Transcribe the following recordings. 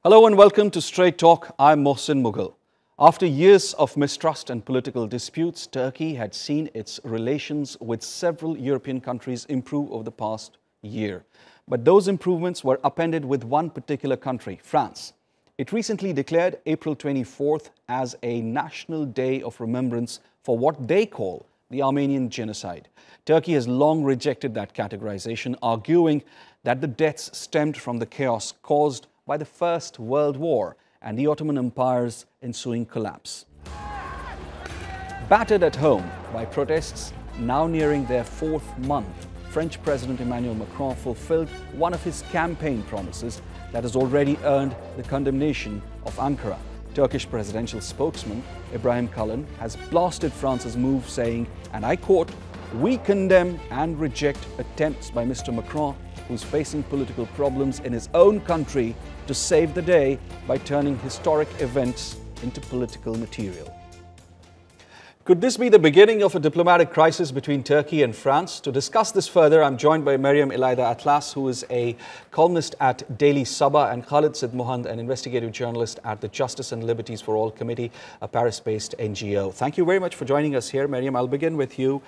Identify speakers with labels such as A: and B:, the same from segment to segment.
A: Hello and welcome to Straight Talk. I'm Mohsin Mughal. After years of mistrust and political disputes, Turkey had seen its relations with several European countries improve over the past year. But those improvements were upended with one particular country, France. It recently declared April 24th as a national day of remembrance for what they call the Armenian Genocide. Turkey has long rejected that categorization, arguing that the deaths stemmed from the chaos caused by the First World War and the Ottoman Empire's ensuing collapse. Battered at home by protests now nearing their fourth month, French President Emmanuel Macron fulfilled one of his campaign promises that has already earned the condemnation of Ankara. Turkish presidential spokesman Ibrahim Kalin has blasted France's move, saying, and I quote, "We condemn and reject attempts by Mr. Macron, who's facing political problems in his own country, to save the day by turning historic events into political material." Could this be the beginning of a diplomatic crisis between Turkey and France? To discuss this further, I'm joined by Meryem Ilayda Atlas, who is a columnist at Daily Sabah, and Khalid Sid Mohand, an investigative journalist at the Justice and Liberties for All Committee, a Paris-based NGO. Thank you very much for joining us here. Meryem, I'll begin with you.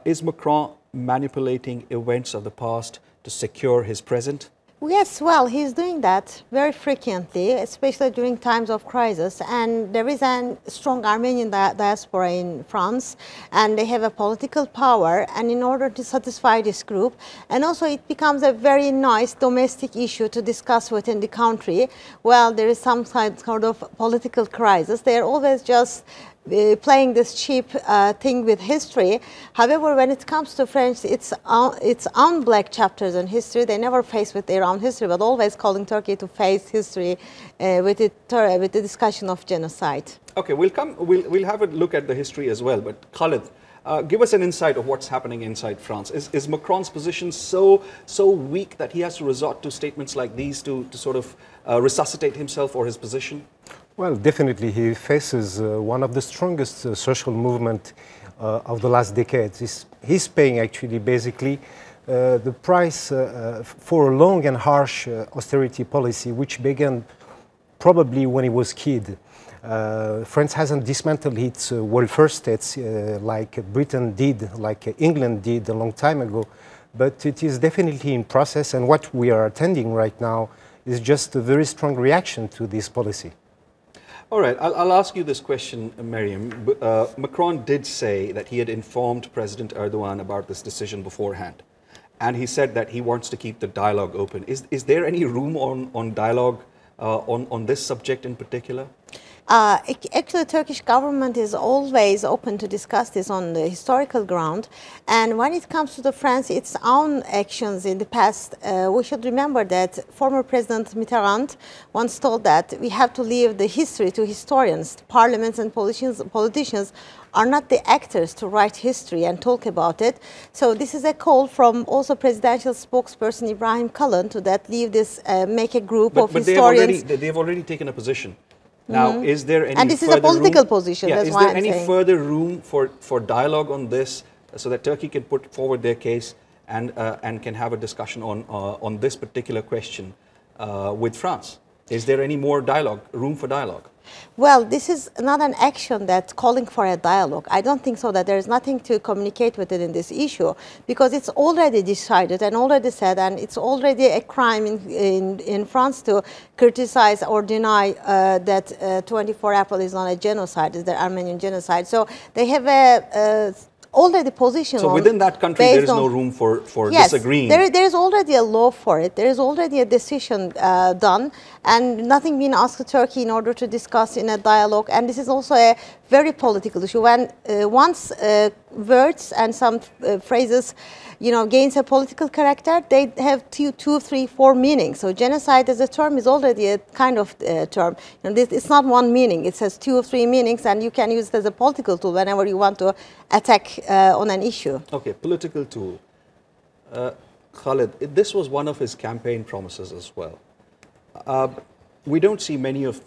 A: Is Macron manipulating events of the past to secure his present?
B: Yes, well, he's doing that very frequently, especially during times of crisis. And there is a strong Armenian diaspora in France, and they have a political power. And in order to satisfy this group, and also it becomes a very nice domestic issue to discuss within the country. Well, there is some sort of political crisis. They are always just playing this cheap thing with history. However, when it comes to French, it's own black chapters in history. They never face with their own history, but always calling Turkey to face history with the discussion of genocide.
A: Okay, we'll have a look at the history as well. But Khalid, give us an insight of what's happening inside France. Is Macron's position so weak that he has to resort to statements like these to sort of resuscitate himself or his position?
C: Well, definitely he faces one of the strongest social movements of the last decades. He's paying actually basically the price for a long and harsh austerity policy, which began probably when he was a kid. France hasn't dismantled its welfare states like Britain did, like England did a long time ago, but it is definitely in process, and what we are attending right now is just a very strong reaction to this policy.
A: All right, I'll ask you this question, Meryem. Macron did say that he had informed President Erdogan about this decision beforehand, and he said that he wants to keep the dialogue open. Is there any room on dialogue on this subject in particular?
B: Actually, the Turkish government is always open to discuss this on the historical ground. And when it comes to France, its own actions in the past, we should remember that former President Mitterrand once told that we have to leave the history to historians. Parliaments and politicians are not the actors to write history and talk about it. So this is a call from also presidential spokesperson Ibrahim Kalin to that leave this, make a group of historians.
A: They've already taken a position. Now, is there any
B: and this is a political position.
A: Yeah,
B: that's
A: is
B: why
A: there
B: I'm
A: any
B: saying.
A: further room for dialogue on this, so that Turkey can put forward their case and can have a discussion on this particular question with France? Is there any more room for dialogue?
B: Well, this is not an action that's calling for a dialogue. I don't think so, that there is nothing to communicate with it in this issue, because it's already decided and already said, and it's already a crime in France to criticize or deny that 24 April is not a genocide, it's the Armenian genocide. So they have a already position.
A: So within that country, there is no room for
B: yes,
A: disagreeing.
B: There is already a law for it. There is already a decision done, and nothing being asked to Turkey in order to discuss in a dialogue. And this is also a very political issue. When once words and some phrases, gains a political character, they have two, three, four meanings. So genocide as a term is already a kind of term. It's not one meaning. It has 2 or 3 meanings, and you can use it as a political tool whenever you want to attack on an issue.
A: Okay, political tool. Khalid, this was one of his campaign promises as well. We don't see many of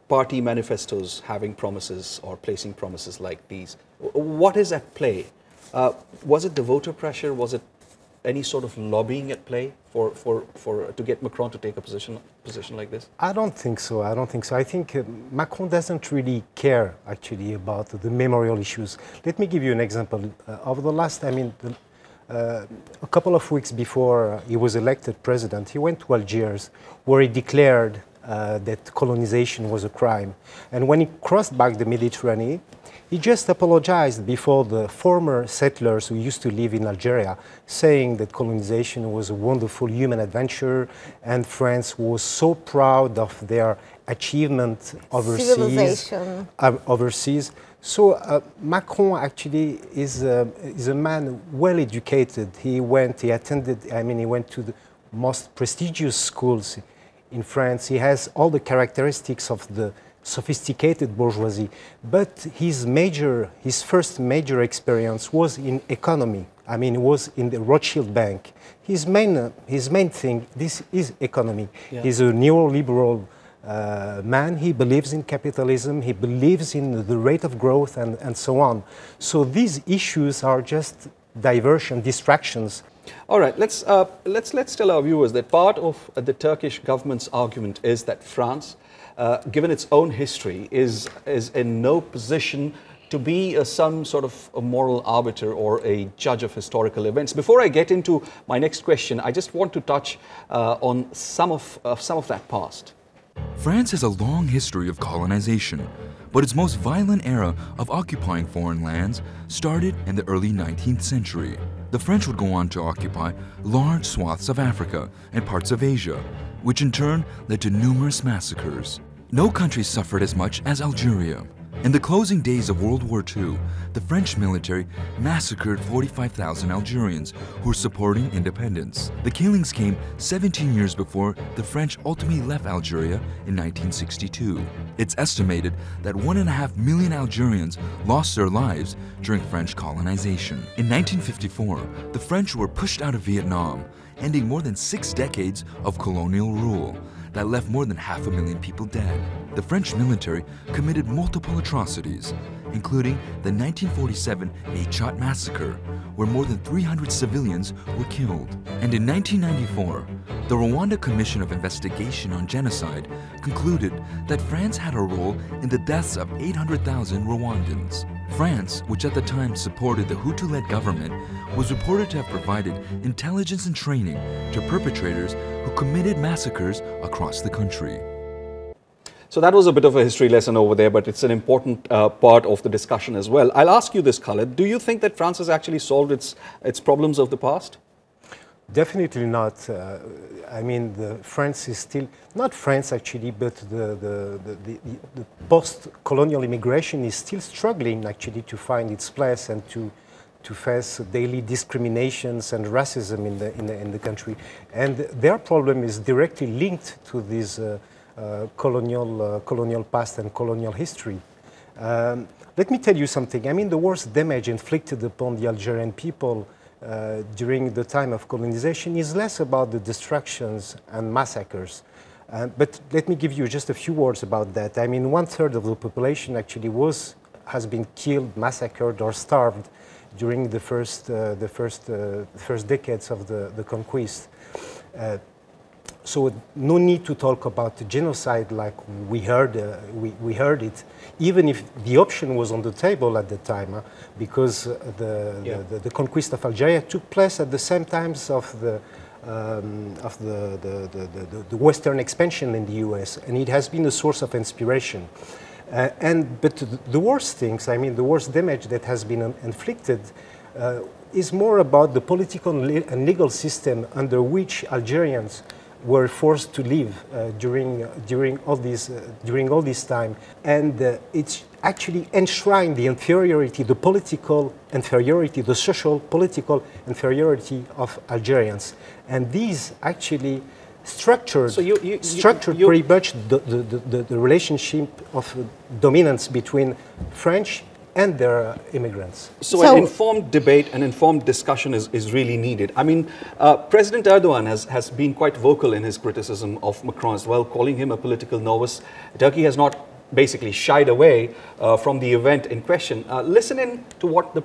A: party manifestos having promises or placing promises like these. What is at play? Was it the voter pressure? Was it any sort of lobbying at play to get Macron to take a position like this?
C: I don't think so. I don't think so. I think Macron doesn't really care actually about the memorial issues. Let me give you an example. Over the last, a couple of weeks before he was elected president, he went to Algiers, where he declared that colonization was a crime. And when he crossed back the Mediterranean, he just apologized before the former settlers who used to live in Algeria, saying that colonization was a wonderful human adventure and France was so proud of their achievement overseas. So Macron actually is a man well educated. He went to the most prestigious schools in France. He has all the characteristics of the sophisticated bourgeoisie, but his first major experience was in economy. It was in the Rothschild Bank. His main thing, this is economy. Yeah. He's a neoliberal man. He believes in capitalism. He believes in the rate of growth and so on. So these issues are just diversion, distractions.
A: All right, let's tell our viewers that part of the Turkish government's argument is that France, given its own history, is in no position to be some sort of a moral arbiter or a judge of historical events. Before I get into my next question, I just want to touch on some of that past.
D: France has a long history of colonization, but its most violent era of occupying foreign lands started in the early 19th century. The French would go on to occupy large swaths of Africa and parts of Asia, which in turn led to numerous massacres. No country suffered as much as Algeria. In the closing days of World War II, the French military massacred 45,000 Algerians who were supporting independence. The killings came 17 years before the French ultimately left Algeria in 1962. It's estimated that 1.5 million Algerians lost their lives during French colonization. In 1954, the French were pushed out of Vietnam, ending more than 6 decades of colonial rule that left more than 500,000 people dead. The French military committed multiple atrocities, including the 1947 Échat massacre, where more than 300 civilians were killed. And in 1994, the Rwanda Commission of Investigation on Genocide concluded that France had a role in the deaths of 800,000 Rwandans. France, which at the time supported the Hutu-led government, was reported to have provided intelligence and training to perpetrators who committed massacres across the country.
A: So that was a bit of a history lesson over there, but it's an important part of the discussion as well. I'll ask you this, Khalid. Do you think that France has actually solved its problems of the past?
C: Definitely not. France is still, not France actually, but the post-colonial immigration is still struggling actually to find its place and to face daily discriminations and racism in the country. And their problem is directly linked to this colonial past and colonial history. Let me tell you something. The worst damage inflicted upon the Algerian people during the time of colonization is less about the destructions and massacres. But let me give you just a few words about that. 1/3 of the population actually has been killed, massacred, or starved during the first decades of the conquest. So no need to talk about the genocide like we heard it, even if the option was on the table at the time, because the conquest of Algeria took place at the same times of the Western expansion in the US, and it has been a source of inspiration. But the worst things, the worst damage that has been inflicted is more about the political and legal system under which Algerians were forced to live during all this time, and it's actually enshrined the inferiority, the political inferiority, the social political inferiority of Algerians, and these actually structured pretty much the relationship of dominance between French and their immigrants.
A: So an informed debate, an informed discussion is really needed. President Erdogan has been quite vocal in his criticism of Macron as well, calling him a political novice. Turkey has not basically shied away from the event in question. Listen in to what the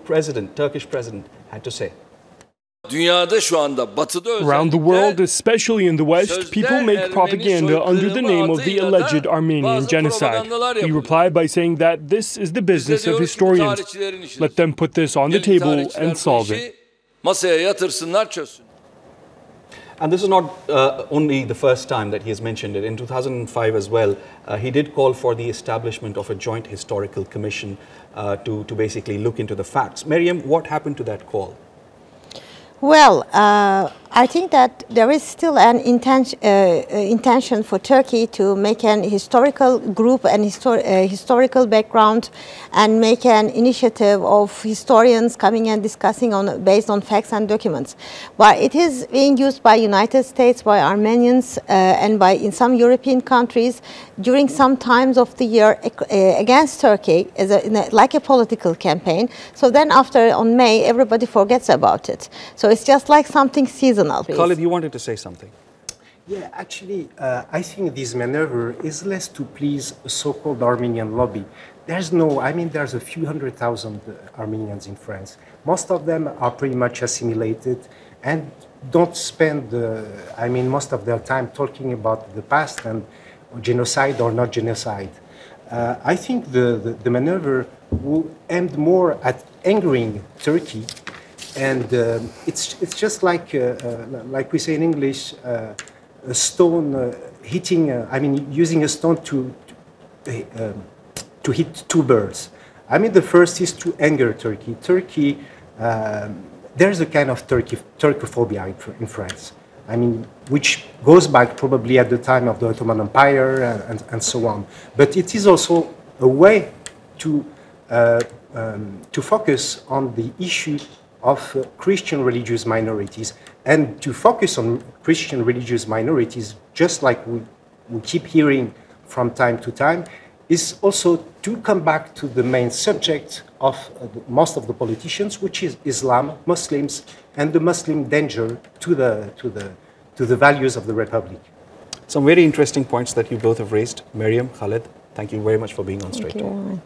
A: Turkish president had to say.
E: Around the world, especially in the West, people make propaganda under the name of the alleged Armenian genocide. We reply by saying that this is the business of historians. Let them put this on the table and solve it.
A: And this is not only the first time that he has mentioned it. In 2005 as well, he did call for the establishment of a joint historical commission to basically look into the facts. Meryem, what happened to that call?
B: Well, I think that there is still an intention for Turkey to make an historical group and historical background and make an initiative of historians coming and discussing based on facts and documents. But it is being used by United States, by Armenians, and in some European countries during some times of the year against Turkey as like a political campaign. So then on May, everybody forgets about it. So it's just like something seasonal.
A: Khalid, you wanted to say something.
C: Yeah, actually, I think this maneuver is less to please a so-called Armenian lobby. There's a few 100,000 Armenians in France. Most of them are pretty much assimilated and don't spend, most of their time talking about the past and genocide or not genocide. I think the maneuver aimed more at angering Turkey. And it's just like we say in English, a stone hitting. Using a stone to hit two birds. The first is to anger Turkey. Turkey, there's a kind of Turkophobia in France. Which goes back probably at the time of the Ottoman Empire and so on. But it is also a way to focus on the issue of Christian religious minorities, and to focus on Christian religious minorities, just like we keep hearing from time to time, is also to come back to the main subject of most of the politicians, which is Islam, Muslims, and the Muslim danger to the values of the Republic.
A: Some very interesting points that you both have raised. Meryem, Khalid, thank you very much for being on Straight Talk.